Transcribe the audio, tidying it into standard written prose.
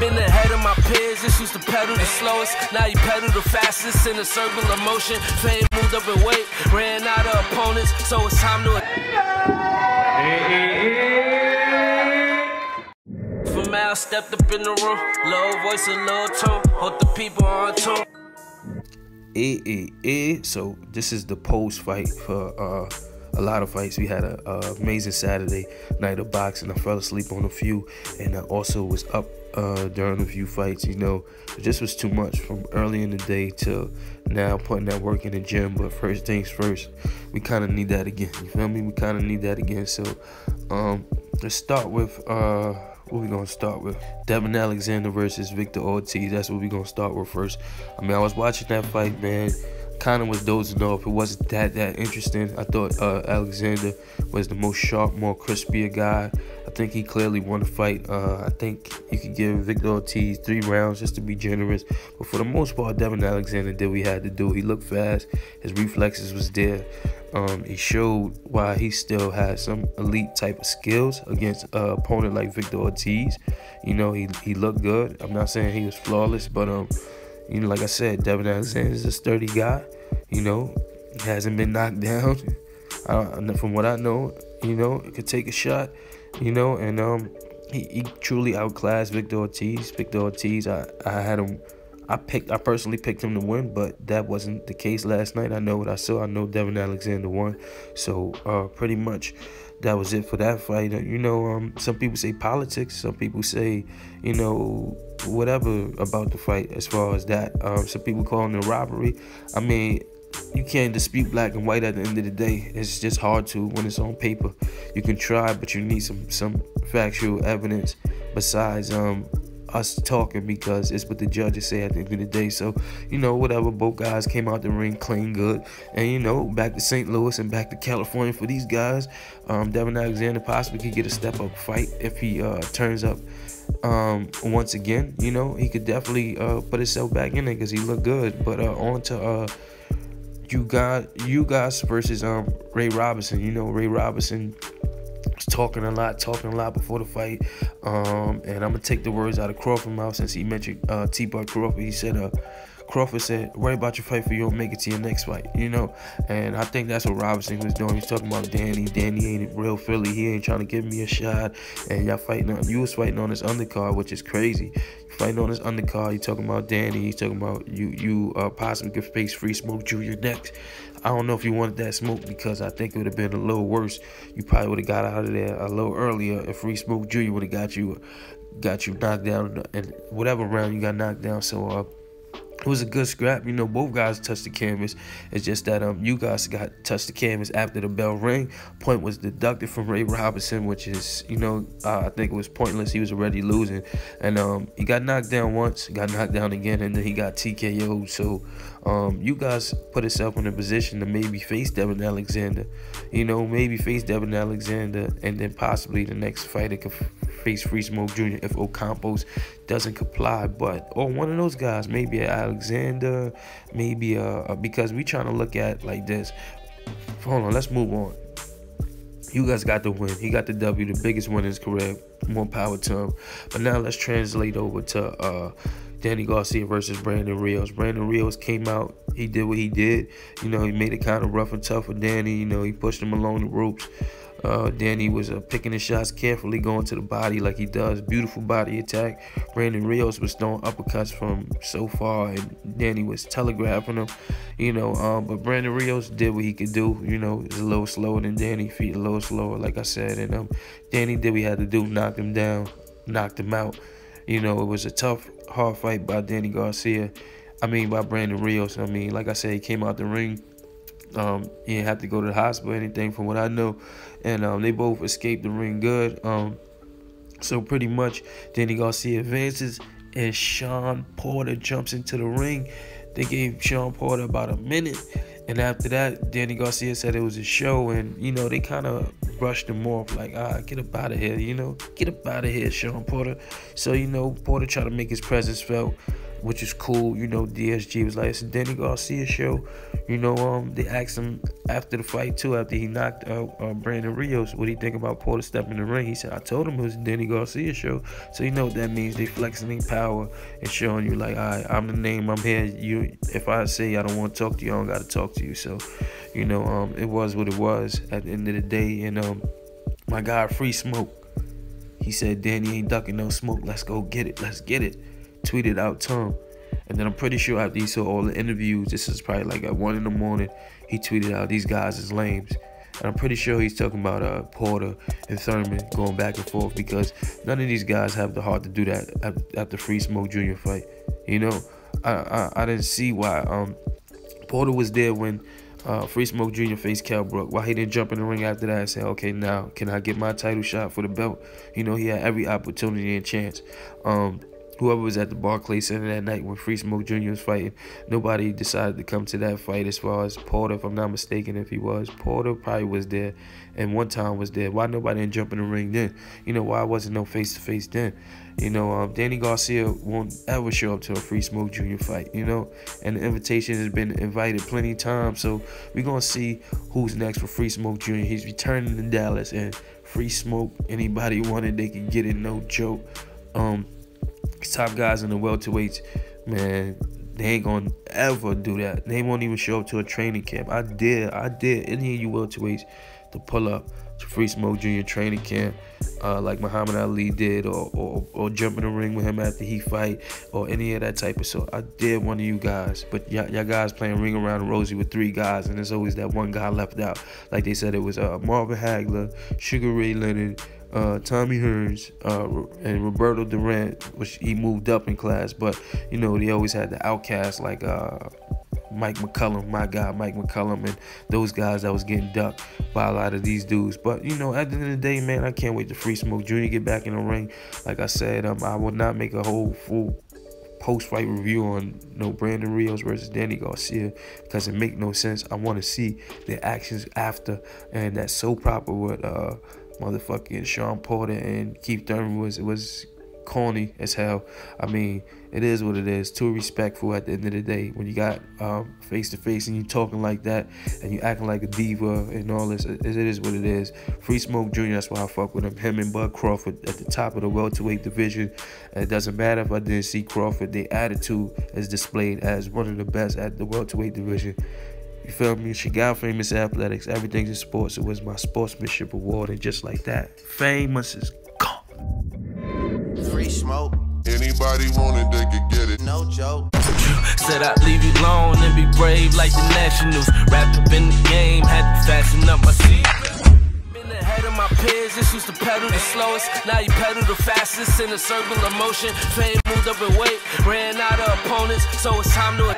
Been ahead of my peers, just used to pedal the slowest. Now you pedal the fastest in a circle of motion. Fame moved up in weight, ran out of opponents, so it's time to... From Al stepped up in the room, low voice and low tone, hope the people on tune. So this is the post fight for a lot of fights. We had a amazing Saturday night of boxing. I fell asleep on a few, and I also was up during a few fights. You know, it just was too much from early in the day to now putting that work in the gym. But first things first, we kind of need that again. You feel me? We kind of need that again. So let's start with what we gonna start with? Devin Alexander versus Victor Ortiz. That's what we gonna start with first. I mean, I was watching that fight, man. Kind of was dozing off. It wasn't that interesting. I thought Alexander was the most sharp, more crispier guy. I think he clearly won the fight. I think you could give Victor Ortiz 3 rounds just to be generous. But for the most part, Devin Alexander did what he had to do. He looked fast. His reflexes was there. He showed why he still had some elite type of skills against an opponent like Victor Ortiz. You know, he looked good. I'm not saying he was flawless, but you know, like I said, Devin Alexander is a sturdy guy. You know, he hasn't been knocked down. From what I know, you know, he could take a shot. You know, and he truly outclassed Victor Ortiz. Victor Ortiz, I had him. I personally picked him to win, but that wasn't the case last night. I know what I saw. I know Devin Alexander won. So pretty much that was it for that fight. You know, some people say politics. Some people say, you know, whatever about the fight as far as that. Some people calling it a robbery. I mean, you can't dispute black and white at the end of the day. It's just hard to when it's on paper. You can try, but you need some factual evidence besides us talking, because it's what the judges say at the end of the day. So, you know, whatever, both guys came out the ring clean good. And, you know, back to St. Louis and back to California for these guys. Devin Alexander possibly could get a step-up fight if he turns up once again. You know, he could definitely put himself back in there because he looked good. But on to you guys versus Ray Robinson. You know, Ray Robinson was talking a lot before the fight. And I'm gonna take the words out of Crawford's mouth since he mentioned T-Bar Crawford. He said, Crawford said, worry about your fight for you don't make it to your next fight, you know. And I think that's what Robinson was doing. He's talking about Danny. Danny ain't real Philly. He ain't trying to give me a shot. And you was fighting on this undercard, which is crazy. Fighting on this undercard, you talking about Danny. He's talking about you possibly could face Free Smoke Jr. next. I don't know if you wanted that smoke, because I think it would have been a little worse. You probably would have got out of there a little earlier if Free Smoke Jr. would have got you knocked down and whatever round you got knocked down. So it was a good scrap. You know, both guys touched the canvas. It's just that you guys got touched the canvas after the bell rang. Point was deducted from Ray Robinson, which is, you know, I think it was pointless. He was already losing. And he got knocked down once, got knocked down again, and then he got TKO'd. So you guys put yourself in a position to maybe face Devin Alexander. You know, maybe face Devin Alexander, and then possibly the next fighter could face Free Smoke Jr. if Ocampos doesn't comply. But or one of those guys, maybe Alexander, maybe because we trying to look at like this. Hold on, let's move on. You guys got the win. He got the W, the biggest win in his career. More power to him. But now let's translate over to Danny Garcia versus Brandon Rios. Brandon Rios came out. He did what he did. You know, he made it kind of rough and tough for Danny. You know, he pushed him along the ropes. Danny was picking his shots carefully, going to the body like he does. Beautiful body attack. Brandon Rios was throwing uppercuts from so far, and Danny was telegraphing him. You know, but Brandon Rios did what he could do. You know, he's a little slower than Danny, feet a little slower, like I said. And Danny did what he had to do, knocked him down, knocked him out. You know, it was a tough, hard fight by Danny Garcia. By Brandon Rios. Like I said, he came out the ring. He didn't have to go to the hospital or anything from what I know. And they both escaped the ring good. So pretty much Danny Garcia advances and Sean Porter jumps into the ring. They gave Sean Porter about a minute. And after that, Danny Garcia said it was a show. And, you know, they kind of brushed him off like, get up out of here, you know. Get up out of here, Sean Porter. So, you know, Porter tried to make his presence felt. which is cool. You know, DSG was like, it's a Danny Garcia show. You know, they asked him after the fight too, after he knocked out Brandon Rios, what do you think about Porter stepping in the ring? He said, I told him it was a Danny Garcia show. So you know what that means. They flexing their power and showing you like, all right, I'm the name, I'm here. You, if I say I don't want to talk to you, I don't got to talk to you. So, you know, it was what it was at the end of the day. And my guy Free Smoke, he said, Danny ain't ducking no smoke. Let's go get it. Let's get it. Tweeted out Tom. And then I'm pretty sure after he saw all the interviews, this is probably like at 1 in the morning, he tweeted out, these guys is lames. And I'm pretty sure he's talking about Porter and Thurman going back and forth, because none of these guys have the heart to do that at the Free Smoke Jr. fight. You know, I didn't see why Porter was there when Free Smoke Jr. faced Kell Brook. Why he didn't jump in the ring after that and say, okay, now can I get my title shot for the belt? You know, he had every opportunity and chance. Whoever was at the Barclays Center that night when Free Smoke Jr. was fighting, nobody decided to come to that fight as far as Porter, if I'm not mistaken. If he was, Porter probably was there and one time was there. Why nobody didn't jump in the ring then? You know, why wasn't no face-to-face then? You know, Danny Garcia won't ever show up to a Free Smoke Jr. fight, you know, and the invitation has been invited plenty of times. So we're going to see who's next for Free Smoke Jr. He's returning to Dallas, and Free Smoke, anybody wanted, they could get it, no joke. Top guys in the welterweights, man, they ain't gonna ever do that. They won't even show up to a training camp. I dare any of you welterweights to pull up to Free Smoke Jr. training camp, like Muhammad Ali did, or jump in the ring with him after he fight, or any of that type of sort. I dare one of you guys, but y'all guys playing Ring Around the Rosie with 3 guys, and there's always that one guy left out. Like they said, it was Marvin Hagler, Sugar Ray Leonard, Tommy Hearns, and Roberto Durant, which he moved up in class, but you know, they always had the outcasts like Mike McCullum, my guy Mike McCullum, and those guys that was getting ducked by a lot of these dudes. But you know, at the end of the day, man, I can't wait to Free Smoke Jr. get back in the ring. Like I said, I will not make a whole full post-fight review on Brandon Rios versus Danny Garcia, because it make no sense. I want to see the actions after, and that's so proper with motherfucking Sean Porter and Keith Thurman was corny as hell. I mean, it is what it is. Too respectful at the end of the day. When you got face to face and you talking like that and you acting like a diva and all this, it is what it is. Free Smoke Jr., that's why I fuck with him. Him and Bud Crawford at the top of the welterweight division. And it doesn't matter if I didn't see Crawford. Their attitude is displayed as one of the best at the welterweight division. You feel me? She got Famous Athletics. Everything's in sports. It was my sportsmanship award, and just like that, Famous is gone. Free Smoke. Anybody want it, they could get it. No joke. Said I'd leave you alone and be brave like the Nationals. Wrapped up in the game, had to fasten up my seat. Been ahead of my peers, this used to pedal the slowest. Now you pedal the fastest in a circle of motion. Fame moved up in weight, ran out of opponents, so it's time to...